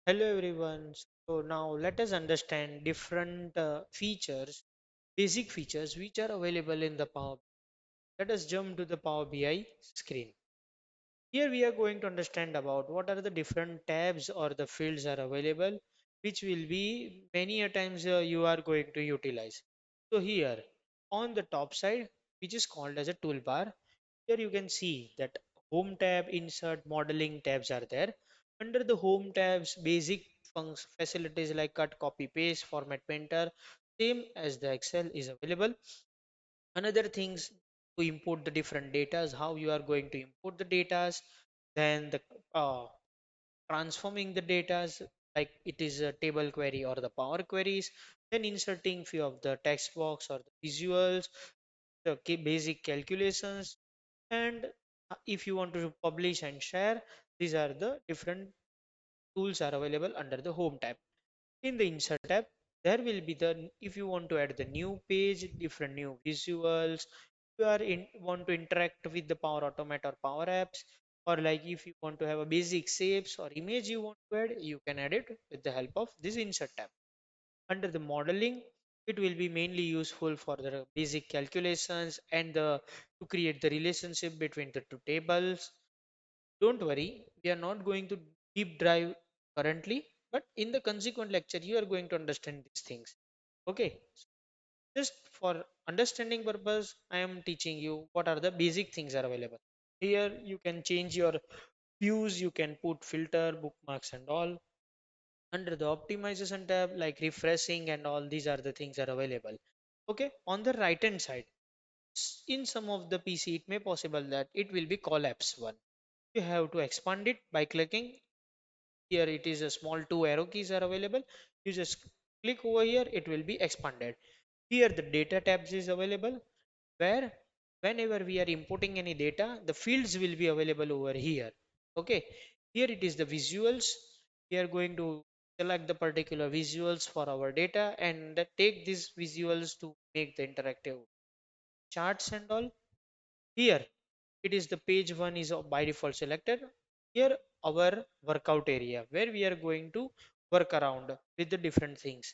Hello everyone. So now let us understand different features, basic features which are available in the Power. Let us jump to the Power BI screen. Here we are going to understand about what are the different tabs or the fields are available, which will be many a times you are going to utilize. So here on the top side, which is called as a toolbar, here you can see that home tab, insert, modeling tabs are there. Under the home tabs, basic facilities like cut, copy, paste, format painter, same as the Excel is available. Another things to import the different datas, how you are going to import the datas, then the transforming the datas like it is a table query or the power queries, then inserting few of the text box or the visuals, the basic calculations, and if you want to publish and share, these are the different tools are available under the home tab. In the insert tab, there will be the if you want to add the new page, different new visuals, you are in want to interact with the Power Automate or Power Apps, or like if you want to have a basic shapes or image you want to add, you can add it with the help of this insert tab. Under the modeling, it will be mainly useful for the basic calculations and the to create the relationship between the two tables. Don't worry, we are not going to deep dive currently, but in the consequent lecture, you are going to understand these things. Okay, just for understanding purpose, I am teaching you what are the basic things are available. Here you can change your views, you can put filter, bookmarks and all. Under the optimization tab, like refreshing and all, these are the things are available. Okay, on the right hand side, in some of the PC, it may possible that it will be collapse one. You have to expand it by clicking here. It is a small two arrow keys are available. You just click over here, it will be expanded. Here the data tabs is available, where whenever we are importing any data, the fields will be available over here. Okay, here it is the visuals. We are going to select the particular visuals for our data and take these visuals to make the interactive charts and all. Here it is the page one is by default selected. Here our workout area where we are going to work around with the different things.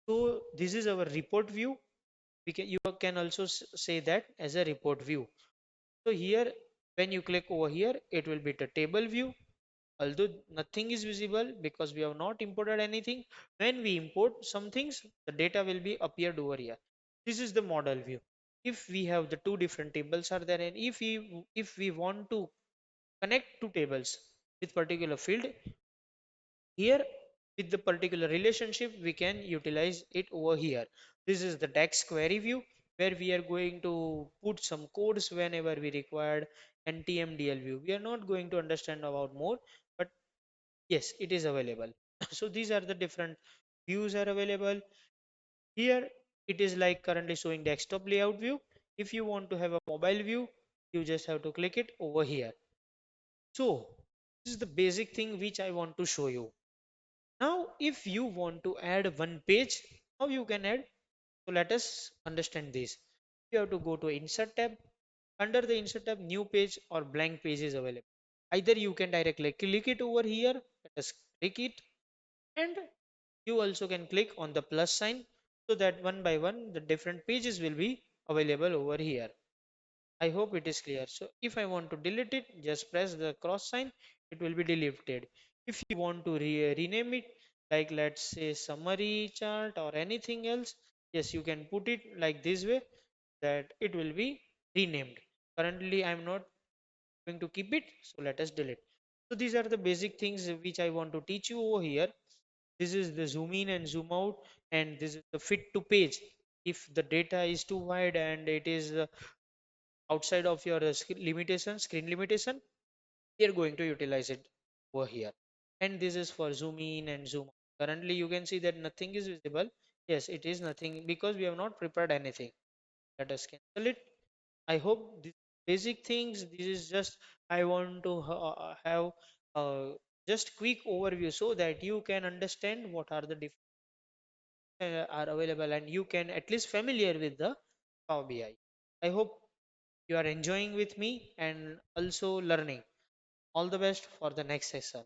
So this is our report view. You can also say that as a report view. So here when you click over here, it will be the table view. Although nothing is visible because we have not imported anything. When we import some things, the data will be appeared over here. This is the model view. If we have the two different tables are there, and if we want to connect two tables with particular field, here with the particular relationship we can utilize it over here. This is the DAX query view where we are going to put some codes whenever we required, and TMDL view we are not going to understand about more, but yes, it is available. So these are the different views are available. Here it is like currently showing desktop layout view. If you want to have a mobile view, you just have to click it over here. So this is the basic thing which I want to show you. Now, if you want to add one page, how you can add? So let us understand this. You have to go to Insert tab. Under the Insert tab, new page or blank page is available. Either you can directly click it over here. Let us click it, and you also can click on the plus sign so that one by one the different pages will be available over here. I hope it is clear. So if I want to delete it, just press the cross sign, it will be deleted. If you want to rename it, like let's say summary chart or anything else, yes, you can put it like this way that it will be renamed. Currently, I'm not going to keep it, so let us delete. So these are the basic things which I want to teach you over here. This is the zoom in and zoom out, and this is the fit to page. If the data is too wide and it is outside of your screen limitation, we are going to utilize it over here. And this is for zoom in and zoom out. Currently you can see that nothing is visible. Yes, it is nothing because we have not prepared anything. Let us cancel it. I hope these basic things, this is just I want to have uh, just quick overview so that you can understand what are the different are available and you can at least familiar with the Power BI. I hope you are enjoying with me and also learning. All the best for the next session.